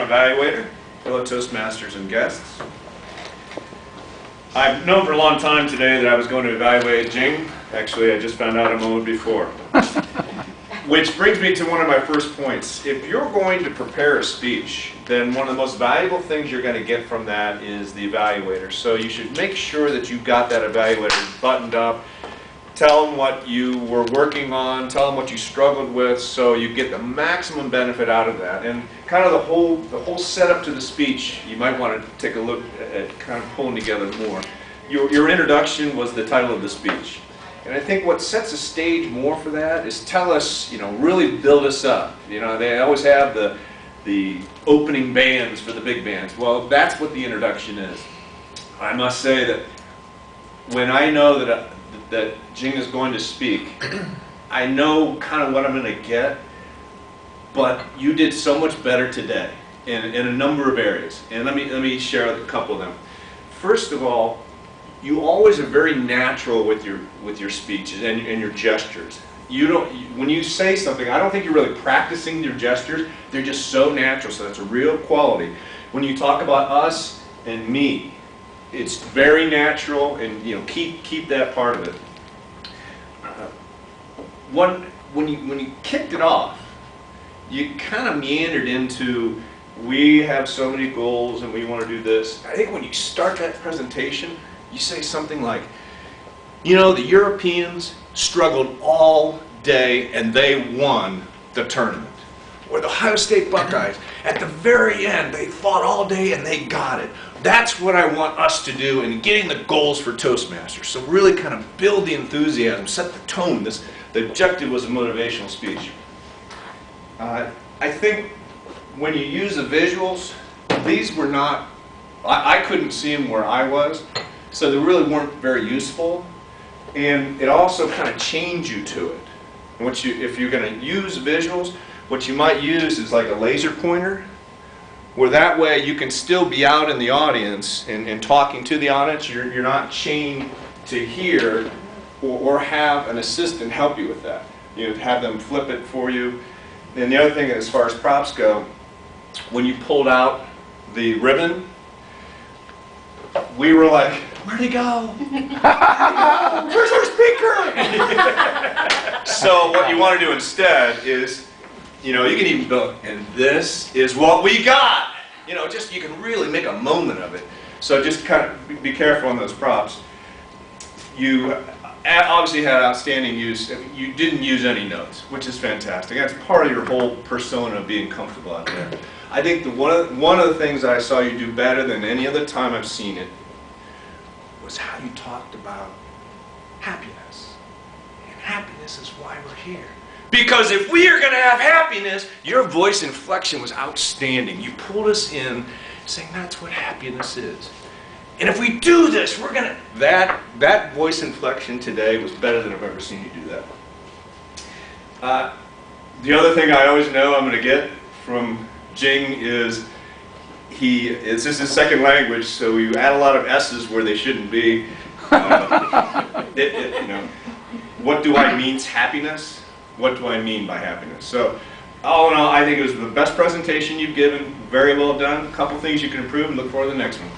evaluator, fellow Toastmasters and guests. I've known for a long time today that I was going to evaluate Jing. Actually, I just found out a moment before. Which brings me to one of my first points. If you're going to prepare a speech, then one of the most valuable things you're going to get from that is the evaluator. So you should make sure that you've got that evaluator buttoned up. Tell them what you were working on, tell them what you struggled with, so you get the maximum benefit out of that. And kind of the whole setup to the speech, you might want to take a look at kind of pulling together more. Your introduction was the title of the speech. And I think what sets the stage more for that is tell us, really build us up. They always have the opening bands for the big bands. Well, that's what the introduction is. I must say that when I know that Jing is going to speak, I know kind of what I'm going to get, but you did so much better today in a number of areas. And let me share a couple of them. First of all, you always are very natural with your speeches and your gestures. When you say something, I don't think you're really practicing your gestures. They're just so natural, so that's a real quality. When you talk about us and me, it's very natural, and keep that part of it. When you kicked it off, you kind of meandered into, we have so many goals and we want to do this. I think when you start that presentation, you say something like, the Europeans struggled all day and they won the tournament. Or the Ohio State Buckeyes, at the very end, they fought all day and they got it. That's what I want us to do in getting the goals for Toastmasters. So really kind of build the enthusiasm, set the tone. The objective was a motivational speech. I think when you use the visuals, these were not, I couldn't see them where I was, so they really weren't very useful. And it also kind of chained you to it. And if you're going to use visuals, what you might use is like a laser pointer, where that way you can still be out in the audience and talking to the audience. You're not chained to here, or have an assistant help you with that. Have them flip it for you. And the other thing, as far as props go, when you pulled out the ribbon, we were like, where'd he go? Where's our speaker? So what you want to do instead is, you can even go, and this is what we got. You can really make a moment of it. So just kind of be careful on those props. You obviously had outstanding use. You didn't use any notes, which is fantastic. That's part of your whole persona of being comfortable out there. I think one of the things I saw you do better than any other time I've seen it was how you talked about happiness. And happiness is why we're here. Because if we are going to have happiness, your voice inflection was outstanding. You pulled us in saying that's what happiness is. And if we do this, we're going to... That voice inflection today was better than I've ever seen you do that. The other thing I always know I'm going to get from Jing is it's just his second language, so you add a lot of S's where they shouldn't be. What do I mean's happiness? What do I mean by happiness? So, all in all, I think it was the best presentation you've given. Very well done. A couple things you can improve, and look forward to the next one.